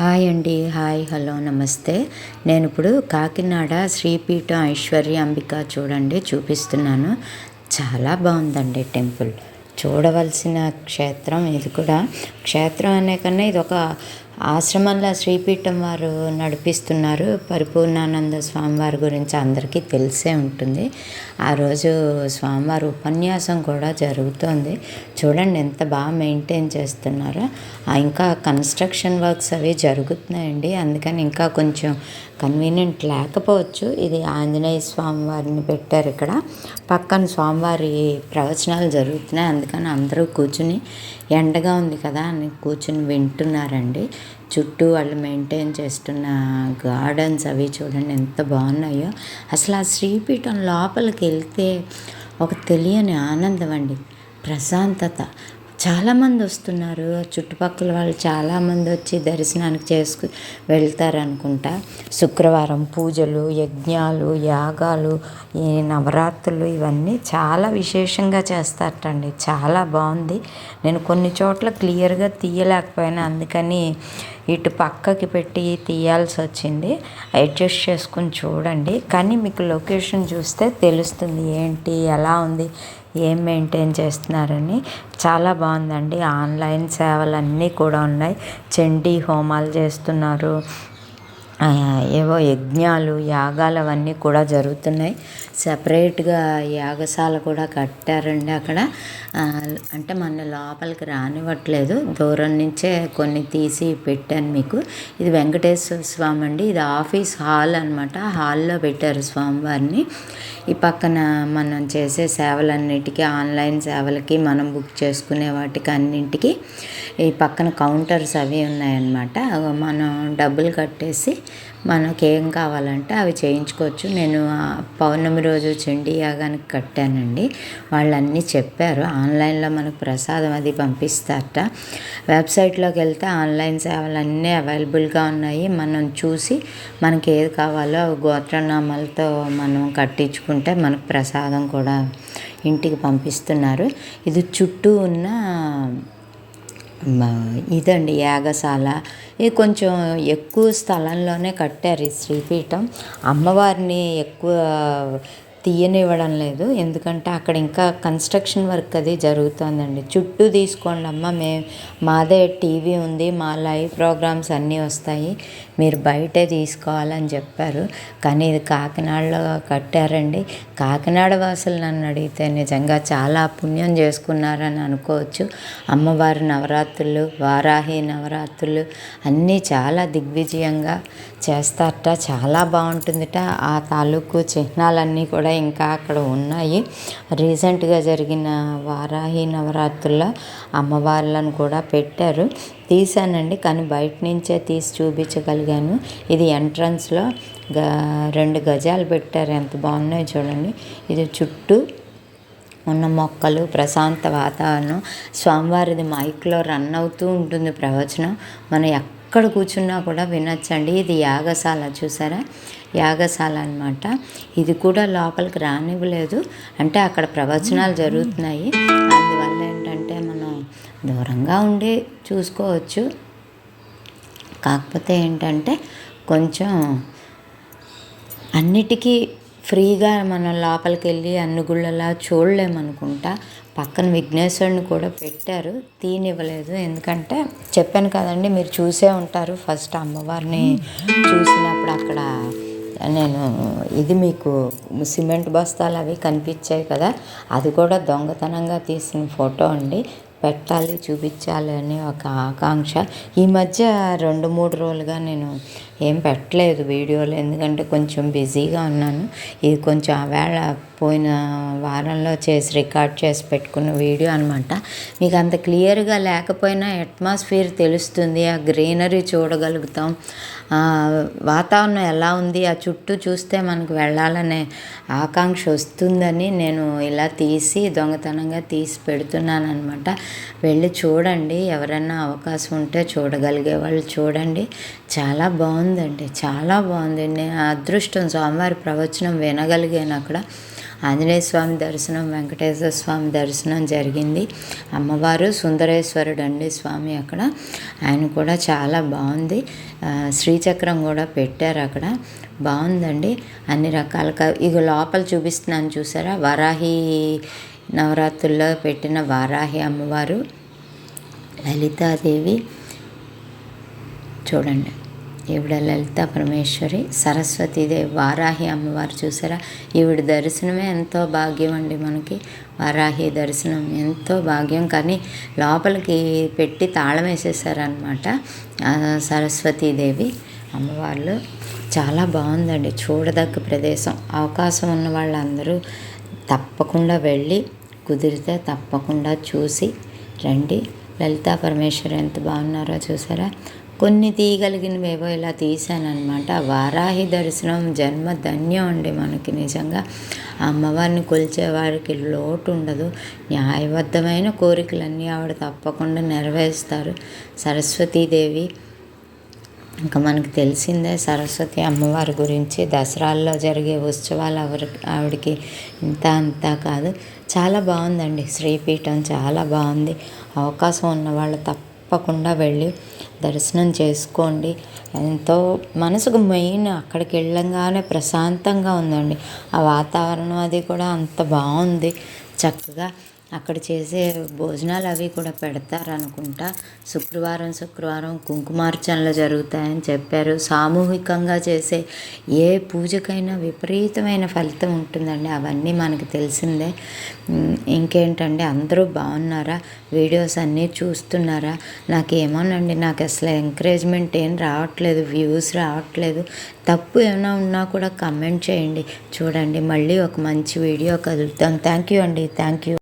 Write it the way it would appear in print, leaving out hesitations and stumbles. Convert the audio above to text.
Hi అండి. Hi, hello, నమస్తే. నేను ఇప్పుడు కాకినాడ శ్రీపీఠం ఐశ్వర్య అంబిక చూడండి చూపిస్తున్నాను. చాలా బాగుందండి టెంపుల్. చూడవలసిన క్షేత్రం ఇది కూడా. క్షేత్రం అనే కన్నా ఇది ఒక ఆశ్రమంలో శ్రీపీఠం వారు నడిపిస్తున్నారు. పరిపూర్ణానంద స్వామివారి గురించి అందరికీ తెలిసే ఉంటుంది. ఆ రోజు స్వామివారి ఉపన్యాసం కూడా జరుగుతోంది. చూడండి ఎంత బాగా మెయింటైన్ చేస్తున్నారో. ఇంకా కన్స్ట్రక్షన్ వర్క్స్ అవి జరుగుతున్నాయండి. అందుకని ఇంకా కొంచెం కన్వీనియంట్ లేకపోవచ్చు. ఇది ఆంజనేయ స్వామి వారిని పెట్టారు ఇక్కడ. పక్కన స్వామివారి ప్రవచనాలు జరుగుతున్నాయి. అందుకని అందరూ కూర్చుని, ఎండగా ఉంది కదా అని కూర్చుని వింటున్నారండి. చుట్టూ వాళ్ళు మెయింటైన్ చేస్తున్న గార్డెన్స్ అవి చూడండి ఎంత బాగున్నాయో. అసలు ఆ శ్రీపీఠం లోపలికి వెళ్తే ఒక తెలియని ఆనందం అండి, ప్రశాంతత. చాలామంది వస్తున్నారు, చుట్టుపక్కల వాళ్ళు చాలామంది వచ్చి దర్శనానికి వెళ్తారనుకుంటా. శుక్రవారం పూజలు, యజ్ఞాలు, యాగాలు, ఈ నవరాత్రులు ఇవన్నీ చాలా విశేషంగా చేస్తారటండి. చాలా బాగుంది. నేను కొన్ని చోట్ల క్లియర్గా తీయలేకపోయినా, అందుకని ఇటు పక్కకి పెట్టి తీయాల్సి వచ్చింది. అడ్జస్ట్ చేసుకుని చూడండి. కానీ మీకు లొకేషన్ చూస్తే తెలుస్తుంది ఏంటి, ఎలా ఉంది, ఏం మెయింటైన్ చేస్తున్నారని. చాలా బాగుందండి. ఆన్లైన్ సేవలు అన్నీ కూడా ఉన్నాయి. చండీ హోమాలు చేస్తున్నారు, ఏవో యజ్ఞాలు, యాగాలు అవన్నీ కూడా జరుగుతున్నాయి. సపరేట్గా యాగశాల కూడా కట్టారండి అక్కడ. అంటే మన లోపలికి రానివ్వట్లేదు, దూరం నుంచే కొన్ని తీసి పెట్టాను మీకు. ఇది వెంకటేశ్వర స్వామి అండి. ఇది ఆఫీస్ హాల్ అనమాట. హాల్లో పెట్టారు స్వామివారిని. ఈ పక్కన మనం చేసే సేవలన్నిటికీ, ఆన్లైన్ సేవలకి, మనం బుక్ చేసుకునే వాటికి అన్నింటికి ఈ పక్కన కౌంటర్స్ అవి ఉన్నాయన్నమాట. మనం డబ్బులు కట్టేసి మనకి ఏం కావాలంటే అవి చేయించుకోవచ్చు. నేను పౌర్ణమి రోజు చండీ యాగానికి కట్టానండి. వాళ్ళన్నీ చెప్పారు. ఆన్లైన్లో మనకు ప్రసాదం అది పంపిస్తారట. వెబ్సైట్లోకి వెళ్తే ఆన్లైన్ సేవలన్నీ అవైలబుల్గా ఉన్నాయి. మనం చూసి మనకి ఏది కావాలో గోత్రనామాలతో మనం కట్టించుకుంటే మనకు ప్రసాదం కూడా ఇంటికి పంపిస్తున్నారు. ఇది చుట్టూ ఉన్న ఇదండి యాగశాల. ఇది కొంచెం ఎక్కువ స్థలంలోనే కట్టారు ఈ శ్రీపీఠం. అమ్మవారిని ఎక్కువ తీయనివ్వడం లేదు, ఎందుకంటే అక్కడ ఇంకా కన్స్ట్రక్షన్ వర్క్ అది జరుగుతుందండి. చుట్టూ తీసుకోండి అమ్మ, మాదే టీవీ ఉంది, మా లైవ్ ప్రోగ్రామ్స్ అన్నీ వస్తాయి, మీరు బయటే తీసుకోవాలని చెప్పారు. కానీ ఇది కాకినాడలో కట్టారండి. కాకినాడ వాసులు నన్ను అడిగితే నిజంగా చాలా పుణ్యం చేసుకున్నారని అనుకోవచ్చు. అమ్మవారి నవరాత్రులు, వారాహి నవరాత్రులు అన్నీ చాలా దిగ్విజయంగా చేస్తారట. చాలా బాగుంటుందిట. ఆ తాలూకు చిహ్నాలన్నీ కూడా ఇంకా అక్కడ ఉన్నాయి. రీసెంట్గా జరిగిన వారాహి నవరాత్రుల్లో అమ్మవార్లను కూడా పెట్టారు. తీసానండి, కానీ బయట నుంచే తీసి చూపించగలిగాను. ఇది ఎంట్రన్స్లో 2 గజాలు పెట్టారు. ఎంత బాగున్నాయి చూడండి. ఇది చుట్టూ ఉన్న మొక్కలు, ప్రశాంత వాతావరణం. స్వామివారిది మైక్లో రన్ అవుతూ ఉంటుంది ప్రవచనం. మనం ఎక్కడ కూర్చున్నా కూడా వినొచ్చండి. ఇది యాగశాల, చూసారా, యాగశాల అనమాట. ఇది కూడా లోపలికి రానివ్వలేదు, అంటే అక్కడ ప్రవచనాలు జరుగుతున్నాయి. అందువల్ల ఏంటంటే మనం దూరంగా ఉండి చూసుకోవచ్చు. కాకపోతే ఏంటంటే కొంచెం అన్నిటికీ ఫ్రీగా మనం లోపలికి వెళ్ళి అన్ని గుళ్ళలా చూడలేమనుకుంటా. పక్కన విఘ్నేశ్వరుని కూడా పెట్టారు, తీనివ్వలేదు. ఎందుకంటే చెప్పాను కదండి, మీరు చూసే ఉంటారు. ఫస్ట్ అమ్మవారిని చూసినప్పుడు అక్కడ నేను ఇది మీకు సిమెంట్ బస్తాలు అవి కనిపించాయి కదా, అది కూడా దొంగతనంగా తీసిన ఫోటో అండి. పెట్టాలి, చూపించాలి అని ఒక ఆకాంక్ష. ఈ మధ్య 2-3 రోజులుగా నేను ఏం పెట్టలేదు వీడియోలు, ఎందుకంటే కొంచెం బిజీగా ఉన్నాను. ఇది కొంచెం ఆవేళ పోయిన వారంలో రికార్డ్ చేసి పెట్టుకున్న వీడియో అనమాట. మీకు అంత క్లియర్గా లేకపోయినా అట్మాస్ఫియర్ తెలుస్తుంది, ఆ గ్రీనరీ చూడగలుగుతాం, వాతావరణం ఎలా ఉంది, ఆ చుట్టూ చూస్తే మనకు వెళ్ళాలనే ఆకాంక్ష వస్తుందని నేను ఇలా దొంగతనంగా తీసి పెడుతున్నాను అనమాట. వెళ్ళి చూడండి, ఎవరైనా అవకాశం ఉంటే చూడగలిగే వాళ్ళు చూడండి. చాలా బాగుందండి, చాలా బాగుంది. నేను అదృష్టం, స్వామివారి ప్రవచనం వినగలిగాను అక్కడ. ఆంజనేయ స్వామి దర్శనం, వెంకటేశ్వర స్వామి దర్శనం జరిగింది. అమ్మవారు సుందరేశ్వరుడు అండి స్వామి అక్కడ, ఆయన కూడా చాలా బాగుంది. శ్రీచక్రం కూడా పెట్టారు అక్కడ, బాగుందండి. అన్ని రకాలుగా ఇగో లోపల చూపిస్తున్నాను చూసారా, వారాహి నవరాత్రుల్లో పెట్టిన వారాహి అమ్మవారు, లలితాదేవి చూడండి, ఈవిడ లలితా పరమేశ్వరి, సరస్వతీదేవి, వారాహి అమ్మవారు చూసారా. ఈవిడ దర్శనమే ఎంతో భాగ్యం అండి మనకి, వారాహి దర్శనం ఎంతో భాగ్యం. కానీ లోపలికి పెట్టి తాళం వేసేసారనమాట సరస్వతీదేవి అమ్మవాళ్ళు. చాలా బాగుందండి, చూడదగ్గ ప్రదేశం. అవకాశం ఉన్న వాళ్ళందరూ తప్పకుండా వెళ్ళి, కుదిరితే తప్పకుండా చూసి రండి. లలితా పరమేశ్వరి ఎంత బాగున్నారో చూసారా. కొన్ని తీయగలిగినవేవో ఇలా తీశానమాట. వారాహి దర్శనం జన్మ ధన్యం అండి మనకి నిజంగా. ఆ అమ్మవారిని కొలిచే వారికి లోటు ఉండదు. న్యాయబద్ధమైన కోరికలన్నీ ఆవిడ తప్పకుండా నెరవేరుస్తారు. సరస్వతీదేవి ఇంకా మనకు తెలిసిందే సరస్వతి అమ్మవారి గురించి. దసరాల్లో జరిగే ఉత్సవాలు ఆవిడకి ఇంత అంతా కాదు. చాలా బాగుందండి శ్రీపీఠం, చాలా బాగుంది. అవకాశం ఉన్నవాళ్ళు తప్పకుండా వెళ్ళి దర్శనం చేసుకోండి. ఎంతో మనసుకు మెయిన్ అక్కడికి వెళ్ళంగానే ప్రశాంతంగా ఉందండి. ఆ వాతావరణం అది కూడా అంత బాగుంది. చక్కగా అక్కడ చేసే భోజనాలు అవి కూడా పెడతారనుకుంటా. శుక్రవారం కుంకుమార్చనలు జరుగుతాయని చెప్పారు. సామూహికంగా చేసే ఏ పూజకైనా విపరీతమైన ఫలితం ఉంటుందండి, అవన్నీ మనకు తెలిసిందే. ఇంకేంటండి, అందరూ బాగున్నారా? వీడియోస్ అన్నీ చూస్తున్నారా? నాకేమోనండి, నాకు అసలు ఎంకరేజ్మెంట్ ఏం రావట్లేదు, వ్యూస్ రావట్లేదు. తప్పు ఏమైనా ఉన్నా కూడా కమెంట్ చేయండి. చూడండి, మళ్ళీ ఒక మంచి వీడియో కలుద్దాం. థ్యాంక్ యూ అండి, థ్యాంక్ యూ.